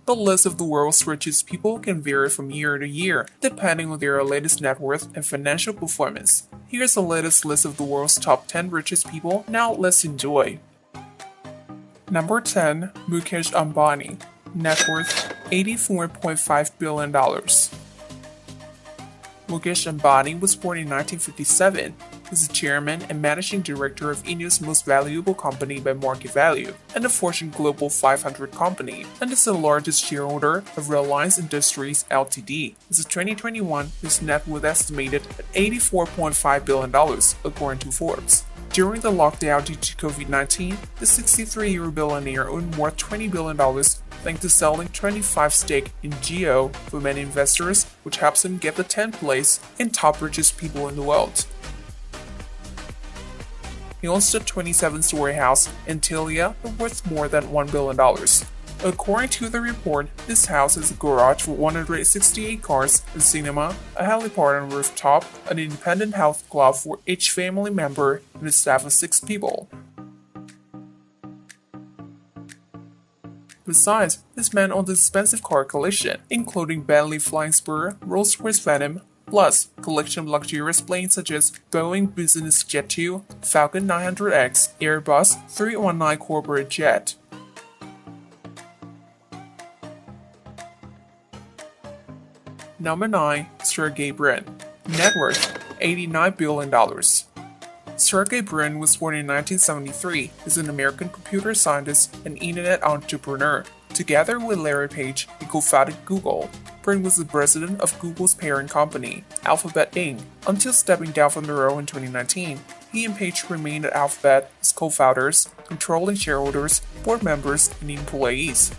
The list of the world's richest people can vary from year to year, depending on their latest net worth and financial performance. Here's the latest list of the world's top 10 richest people. Now let's enjoy. Number 10. Mukesh Ambani. Net worth $84.5 billion. Mukesh Ambani was born in 1957. He's the chairman and managing director of India's most valuable company by market value, and the Fortune Global 500 company, and is the largest shareholder of Reliance Industries Ltd. As of 2021, his net worth estimated at $84.5 billion, according to Forbes. During the lockdown due to COVID-19, the 63-year billionaire earned more $20 billion thanks to selling 25 stake in Geo for many investors, which helps him get the 10th place in top richest people in the world. He owns a 27-story house in Tilia worth more than $1 billion. According to the report, this house has a garage for 168 cars, a cinema, a helipad on rooftop, an independent health club for each family member, and a staff of 6 people. Besides, this man owns an expensive car collection, including Bentley Flying Spur, Rolls-Royce Phantom, plus collection of luxurious planes such as Boeing Business Jet 2, Falcon 900X, Airbus 319 corporate jet. Number 9. Sergey Brin. Net worth $89 billion. Sergey Brin was born in 1973. He's an American computer scientist and internet entrepreneur. Together with Larry Page, he co-founded Google. Brin was the president of Google's parent company, Alphabet Inc., until stepping down from the role in 2019. He and Page remained at Alphabet as co-founders, controlling shareholders, board members, and employees.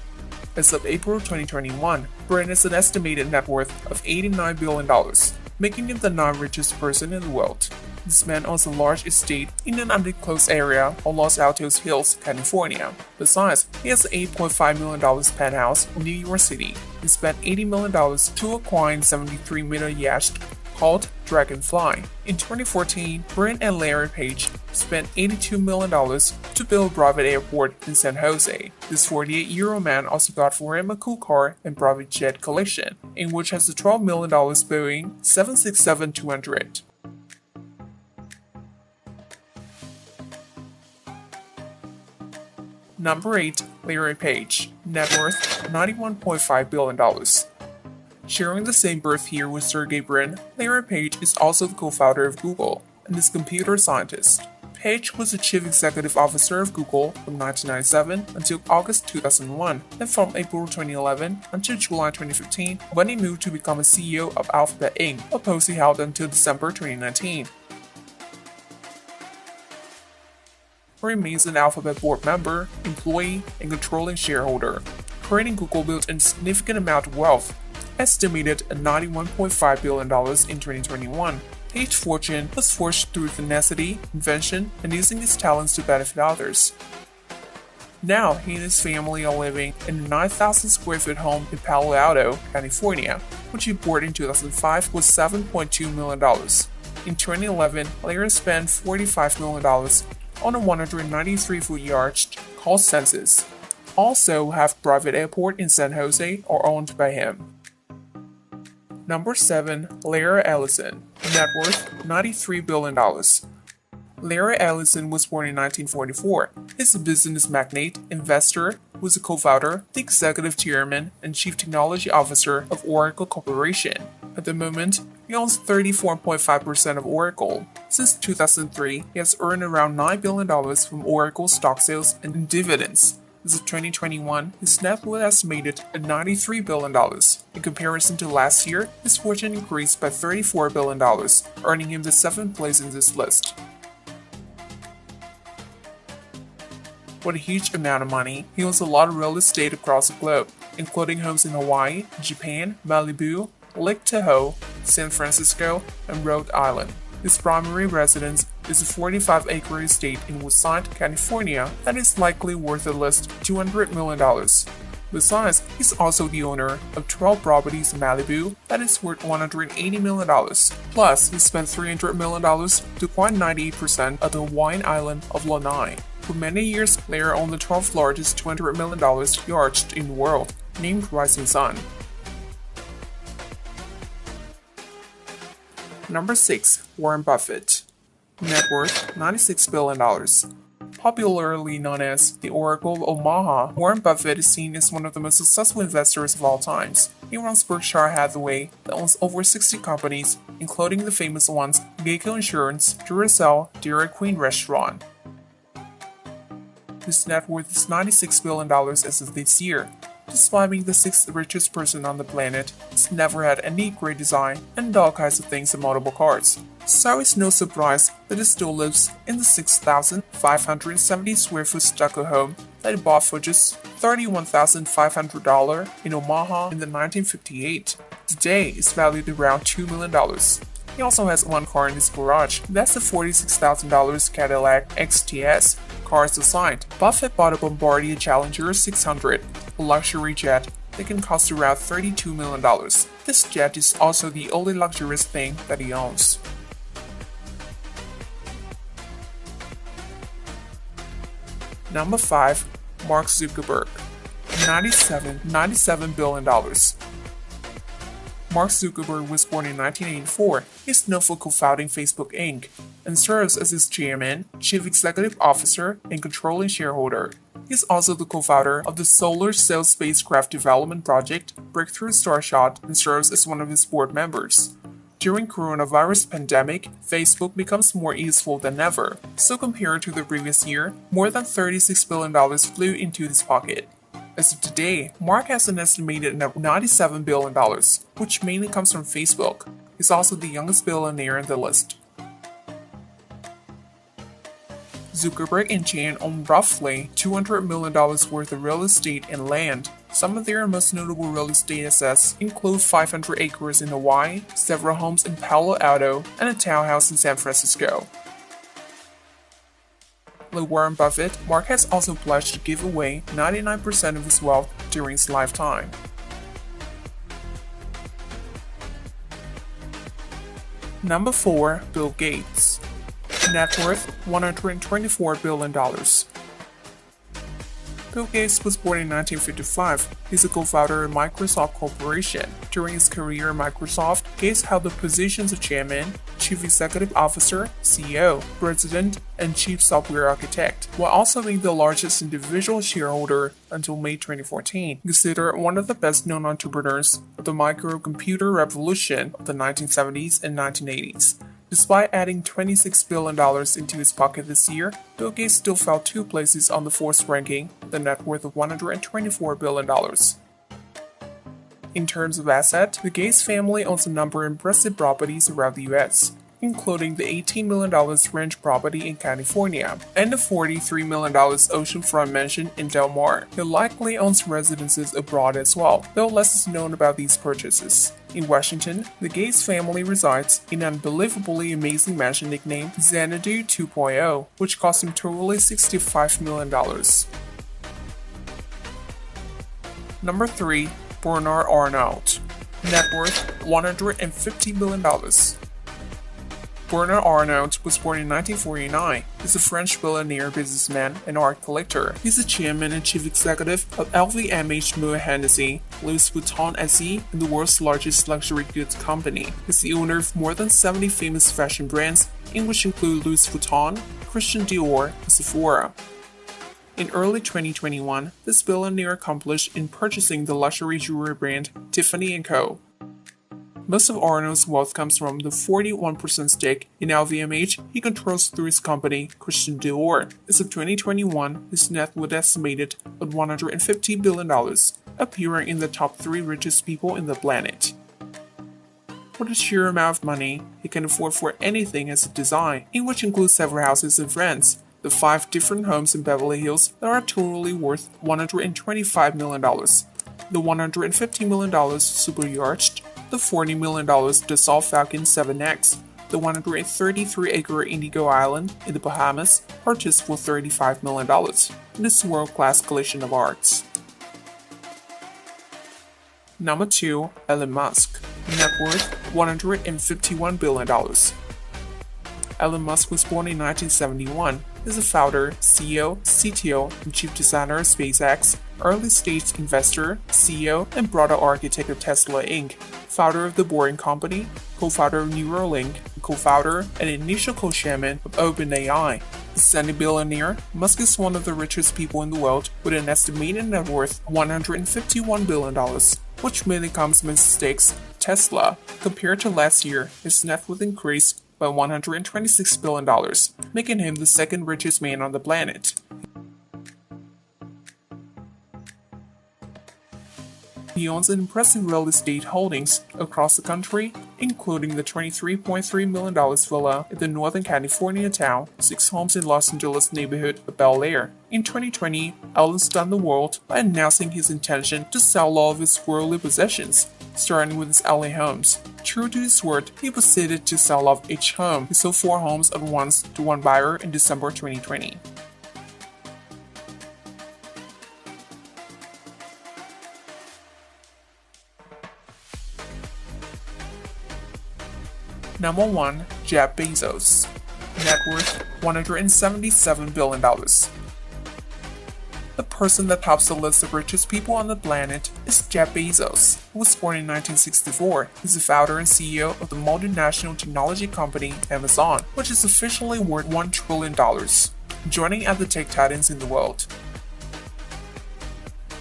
As of April 2021, Brin has an estimated net worth of $89 billion, making him the 9th richest person in the world. This man owns a large estate in an undisclosed area on Los Altos Hills, California. Besides, he has an $8.5 million penthouse in New York City. He spent $80 million to acquire a 73-meter yacht called Dragonfly. In 2014, Brin and Larry Page spent $82 million to build a private airport in San Jose. This 48-year-old man also got for him a cool car and private jet collection, in which has a $12 million Boeing 767-200. Number 8. Larry Page. Net worth $91.5 billion. Sharing the same birth year with Sergey Brin, Larry Page is also the co-founder of Google and is a computer scientist. Page was the chief executive officer of Google from 1997 until August 2001, and from April 2011 until July 2015 when he moved to become a CEO of Alphabet Inc., a post he held until December 2019. Remains an Alphabet board member, employee, and controlling shareholder. Creating Google built a significant amount of wealth, estimated at $91.5 billion in 2021. Page's fortune was forged through tenacity, invention, and using his talents to benefit others. Now, he and his family are living in a 9,000 square foot home in Palo Alto, California, which he bought in 2005 with $7.2 million. In 2011, Larry spent $45 million on a 193-foot yacht called Census. Also have private airport in San Jose are owned by him. Number 7. Larry Ellison. Net worth $93 billion. Larry Ellison was born in 1944. He's a business magnate, investor, who is a co-founder, the executive chairman, and chief technology officer of Oracle Corporation. At the moment, he owns 34.5% of Oracle. Since 2003, he has earned around $9 billion from Oracle stock sales and dividends. As of 2021, his net worth estimated at $93 billion. In comparison to last year, his fortune increased by $34 billion, earning him the 7th place in this list. With a huge amount of money, he owns a lot of real estate across the globe, including homes in Hawaii, Japan, Malibu, Lake Tahoe, San Francisco, and Rhode Island. His primary residence is a 45-acre estate in Woodside, California that is likely worth at least $200 million. Besides, he's also the owner of 12 properties in Malibu that is worth $180 million. Plus, he spent $300 million to acquire 98% of the Hawaiian island of Lanai. For many years, Larry owned the 12th largest $200 million yacht in the world, named Rising Sun. Number 6. Warren Buffett. Net worth $96 billion. Popularly known as the Oracle of Omaha, Warren Buffett is seen as one of the most successful investors of all times. He runs Berkshire Hathaway that owns over 60 companies, including the famous ones Geico Insurance, Duracell, Dairy Queen Restaurant. His net worth is $96 billion as of this year. Despite being the 6th richest person on the planet, he's never had any great design and all kinds of things in multiple cars. So it's no surprise that he still lives in the 6,570 square foot stucco home that he bought for just $31,500 in Omaha in 1958. Today, it's valued around $2 million. He also has one car in his garage. That's the $46,000 Cadillac XTS. Cars aside, Buffett bought a Bombardier Challenger 600, a luxury jet that can cost around $32 million. This jet is also the only luxurious thing that he owns. Number 5. Mark Zuckerberg. $97 billion. Mark Zuckerberg was born in 1984. He's known for co-founding Facebook Inc. and serves as its chairman, chief executive officer, and controlling shareholder. He's also the co-founder of the Solar Sail spacecraft development project, Breakthrough Starshot, and serves as one of its board members. During coronavirus pandemic, Facebook becomes more useful than ever. So compared to the previous year, more than $36 billion flew into his pocket. As of today, Mark has an estimated $97 billion, which mainly comes from Facebook. He's also the youngest billionaire in the list. Zuckerberg and Chan own roughly $200 million worth of real estate and land. Some of their most notable real estate assets include 500 acres in Hawaii, several homes in Palo Alto, and a townhouse in San Francisco. Like Warren Buffett, Mark has also pledged to give away 99% of his wealth during his lifetime. Number 4. Bill Gates. Net worth $124 billion. Bill Gates was born in 1955. He's a co-founder of Microsoft Corporation. During his career at Microsoft, Gates held the positions of chairman, chief executive officer, CEO, president, and chief software architect, while also being the largest individual shareholder until May 2014. Considered one of the best-known entrepreneurs of the microcomputer revolution of the 1970s and 1980s. Despite adding $26 billion into his pocket this year, Bill Gates still fell 2 places on the Forbes ranking with a net worth of $124 billion. In terms of asset, the Gates family owns a number of impressive properties around the US, including the $18 million ranch property in California and the $43 million oceanfront mansion in Del Mar. He likely owns residences abroad as well, though less is known about these purchases. In Washington, the Gates family resides in an unbelievably amazing mansion nicknamed Xanadu 2.0, which cost him totally $65 million. Number 3. Bernard Arnault. Net worth $150 million. Bernard Arnault was born in 1949. He's a French billionaire businessman and art collector. He's the chairman and chief executive of LVMH Moët Hennessy, Louis Vuitton SE, and the world's largest luxury goods company. He's the owner of more than 70 famous fashion brands, in which include Louis Vuitton, Christian Dior, and Sephora. In early 2021, this billionaire accomplished in purchasing the luxury jewelry brand Tiffany & Co. Most of Arnault's wealth comes from the 41% stake in LVMH he controls through his company, Christian Dior. As of 2021, his net was estimated at $150 billion, appearing in the top 3 richest people in the planet. For the sheer amount of money, he can afford for anything as a design, in which includes several houses in France, the 5 different homes in Beverly Hills that are totally worth $125 million, the $150 million super yacht, the $40 million Dassault Falcon 7X, the 133-acre Indigo Island in the Bahamas, purchased for $35 million, in this world-class collection of arts. Number 2. Elon Musk. Net worth $151 billion. Elon Musk was born in 1971. He's the founder, CEO, CTO, and chief designer of SpaceX, early-stage investor, CEO, and broader architect of Tesla Inc., founder of the Boring Company, co-founder of Neuralink, co-founder and initial co-chairman of OpenAI. Ascending billionaire, Musk is one of the richest people in the world with an estimated net worth of $151 billion, which mainly comes from his stakes Tesla. Compared to last year, his net worth increased by $126 billion, making him the second richest man on the planet. He owns impressive real estate holdings across the country, including the $23.3 million villa in the Northern California town, 6 homes in Los Angeles neighborhood of Bel Air. In 2020, Elon stunned the world by announcing his intention to sell all of his worldly possessions, starting with his LA homes. True to his word, he proceeded to sell off each home. He sold 4 homes at once to one buyer in December 2020. Number 1. Jeff Bezos. Net worth $177 billion. The person that tops the list of richest people on the planet is Jeff Bezos, who was born in 1964. He's the founder and CEO of the multinational technology company Amazon, which is officially worth $1 trillion, joining at the tech titans in the world.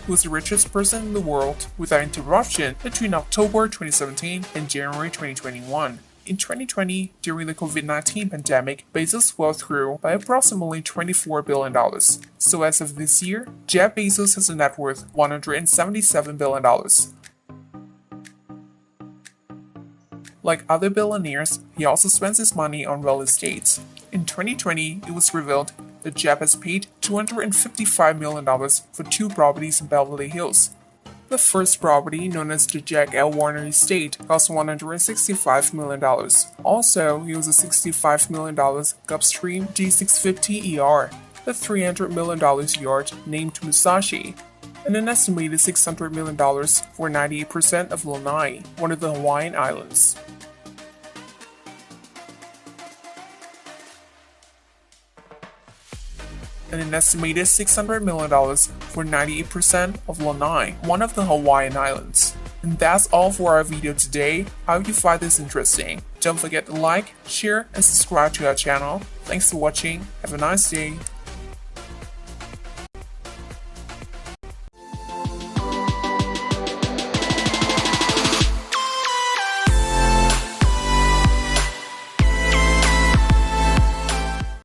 He was the richest person in the world without interruption between October 2017 and January 2021. In 2020, during the COVID-19 pandemic, Bezos' wealth grew by approximately $24 billion. So as of this year, Jeff Bezos has a net worth of $177 billion. Like other billionaires, he also spends his money on real estate. In 2020, it was revealed that Jeff has paid $255 million for 2 properties in Beverly Hills. The first property, known as the Jack L. Warner Estate, cost $165 million. Also, he owns a $65 million Gulfstream G650ER, the $300 million yacht named Musashi, and an estimated $600 million for 98% of Lanai, one of the Hawaiian Islands. And an estimated $600 million for 98% of Lanai, one of the Hawaiian Islands. And that's all for our video today. I hope you find this interesting. Don't forget to like, share, and subscribe to our channel. Thanks for watching. Have a nice day.